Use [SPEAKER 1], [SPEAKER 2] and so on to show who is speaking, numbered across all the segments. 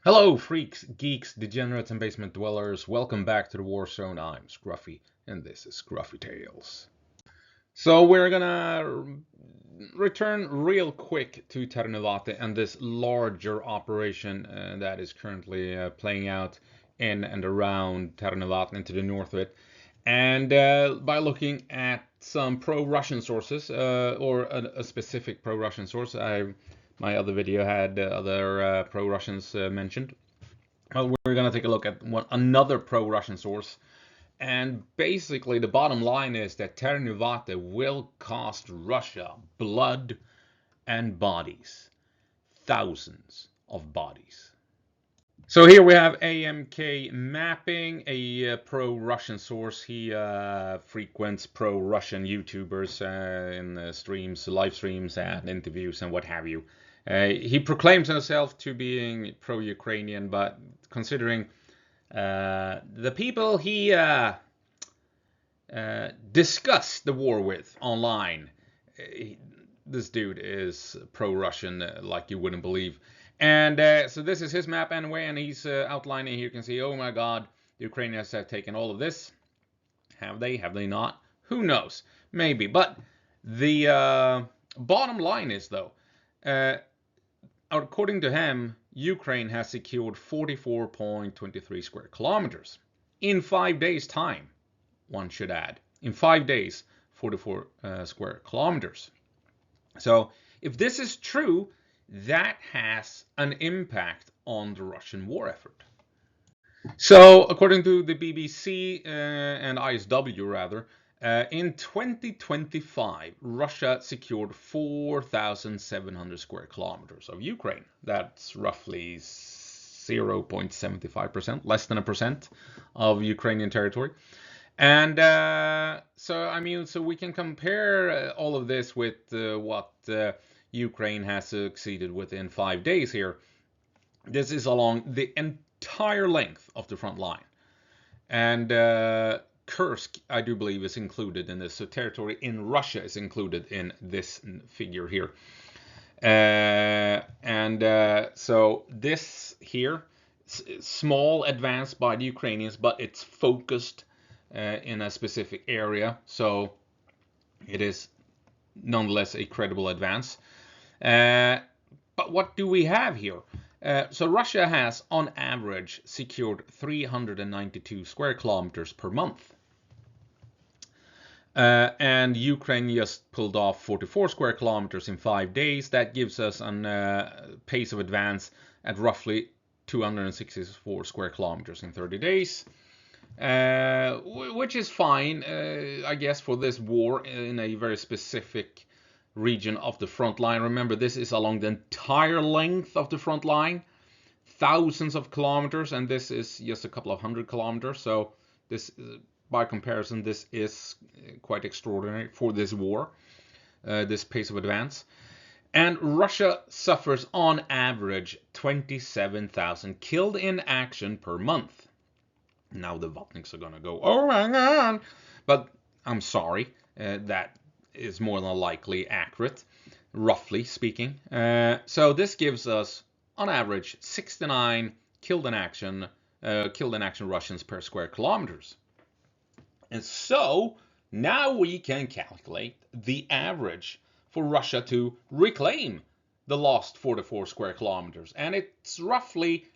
[SPEAKER 1] Hello, freaks, geeks, degenerates, and basement dwellers. Welcome back to the War Zone. I'm Scruffy, and this is Skruffytalez. So we're gonna return real quick to Ternuvate and this larger operation that is currently playing out in and around Ternuvate and to the north of it. And by looking at some pro-Russian sources, or a specific pro-Russian source, my other video had other pro-Russians mentioned. Well, we're going to take a look at another pro-Russian source. And basically, the bottom line is that Ternuvate will cost Russia blood and bodies. Thousands of bodies. So here we have AMK Mapping, a pro-Russian source. He frequents pro-Russian YouTubers in streams, live streams, and interviews, and what have you. He proclaims himself to being pro-Ukrainian, but considering the people he discussed the war with online, this dude is pro-Russian like you wouldn't believe. And so this is his map anyway, and he's outlining here. You can see, oh my God, the Ukrainians have taken all of this. Have they? Have they not? Who knows? Maybe. But the bottom line is, though, according to him, Ukraine has secured 44.23 square kilometers in 5 days' time. One should add, in 5 days, 44 square kilometers. So if this is true, that has an impact on the Russian war effort. So according to the BBC and ISW rather, in 2025, Russia secured 4,700 square kilometers of Ukraine. That's roughly 0.75%, less than a percent of Ukrainian territory. And so we can compare all of this with what Ukraine has succeeded within 5 days here. This is along the entire length of the front line. And Kursk, I do believe, is included in this. So territory in Russia is included in this figure here. So this here, small advance by the Ukrainians, but it's focused in a specific area, so it is nonetheless a credible advance. But what do we have here? So Russia has, on average, secured 392 square kilometers per month. And Ukraine just pulled off 44 square kilometers in 5 days. That gives us a pace of advance at roughly 264 square kilometers in 30 days. Which is fine, I guess, for this war in a very specific region of the front line. Remember, this is along the entire length of the front line, thousands of kilometers, and this is just a couple of hundred kilometers. So this, by comparison, this is quite extraordinary for this war, this pace of advance. And Russia suffers on average 27,000 killed in action per month. Now the Vatniks are gonna go, oh my God, but I'm sorry, that is more than likely accurate, roughly speaking. So this gives us, on average, 69 killed in action Russians per square kilometers. And so now we can calculate the average for Russia to reclaim the lost 44 square kilometers, and it's roughly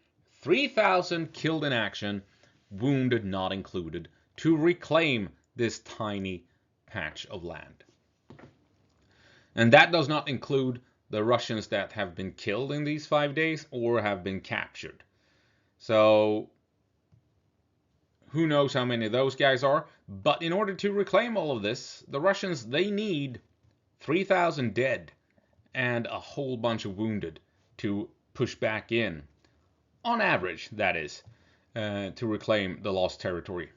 [SPEAKER 1] 3,000 killed in action, wounded not included, to reclaim this tiny patch of land. And that does not include the Russians that have been killed in these 5 days or have been captured. So who knows how many of those guys are, but in order to reclaim all of this, the Russians, they need 3,000 dead and a whole bunch of wounded to push back in, on average, that is, to reclaim the lost territory,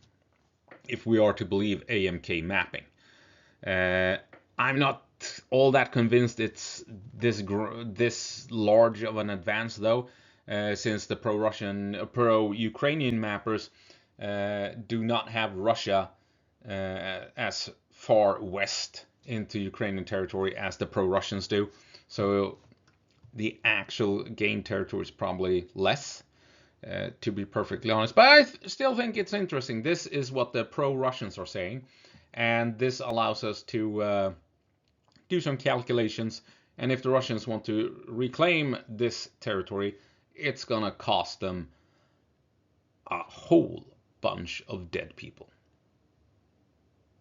[SPEAKER 1] if we are to believe AMK Mapping. I'm not all that convinced it's this large of an advance, though, since the pro-Ukrainian mappers do not have Russia as far west into Ukrainian territory as the pro-Russians do. So the actual gained territory is probably less. to be perfectly honest. But I still think it's interesting. This is what the pro-Russians are saying, and this allows us to do some calculations. And if the Russians want to reclaim this territory, it's gonna cost them a whole bunch of dead people.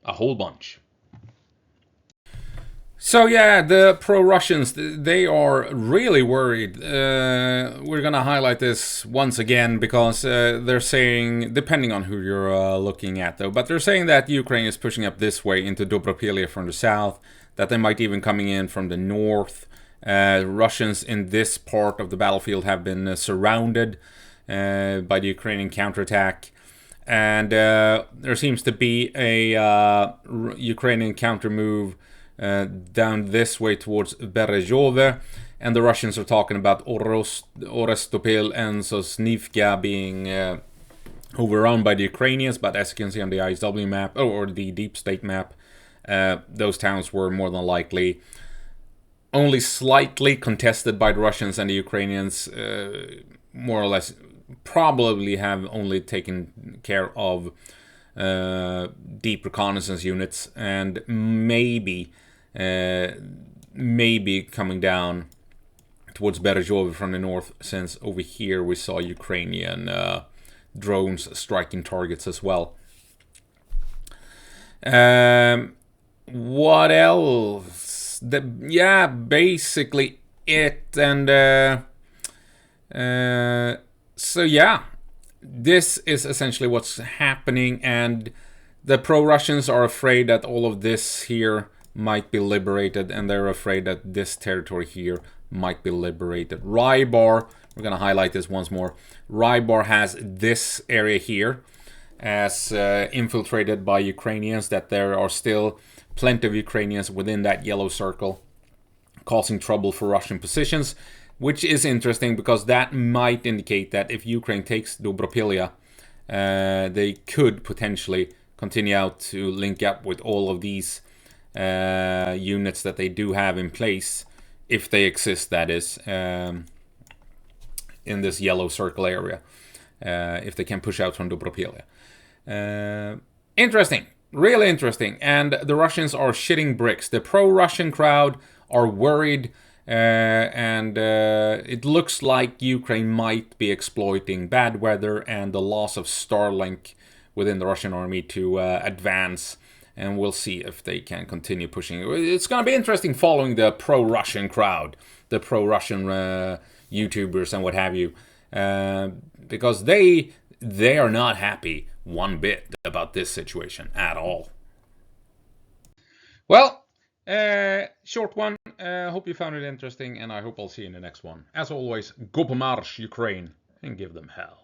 [SPEAKER 1] A whole bunch. So yeah, the pro-Russians, they are really worried. We're gonna highlight this once again because they're saying, depending on who you're looking at though, but they're saying that Ukraine is pushing up this way into Dobropilya from the south, that they might even coming in from the north. Russians in this part of the battlefield have been surrounded by the Ukrainian counterattack. And there seems to be a Ukrainian counter move down this way towards Berezhove, and the Russians are talking about Orestopil and Sosnivka being overrun by the Ukrainians, but as you can see on the ISW map, or the Deep State map, those towns were more than likely only slightly contested by the Russians, and the Ukrainians more or less probably have only taken care of deep reconnaissance units, and maybe coming down towards Berezhove from the north, since over here we saw Ukrainian drones striking targets as well. What else? Yeah, basically it. And so yeah, this is essentially what's happening, and the pro-Russians are afraid that all of this here might be liberated, and they're afraid that this territory here might be liberated. Rybar, we're going to highlight this once more. Rybar has this area here as infiltrated by Ukrainians, that there are still plenty of Ukrainians within that yellow circle causing trouble for Russian positions, which is interesting because that might indicate that if Ukraine takes Dobropilya, they could potentially continue out to link up with all of these units that they do have in place, if they exist, that is, in this yellow circle area, if they can push out from Dobropilya. Interesting, really interesting. And the Russians are shitting bricks. The pro-Russian crowd are worried, and it looks like Ukraine might be exploiting bad weather and the loss of Starlink within the Russian army to advance, and we'll see if they can continue pushing. It's going to be interesting following the pro-Russian crowd, the pro-Russian YouTubers and what have you, because they are not happy one bit about this situation at all. Well, short one. Hope you found it interesting, and I hope I'll see you in the next one. As always, go på marsch, Ukraine, and give them hell.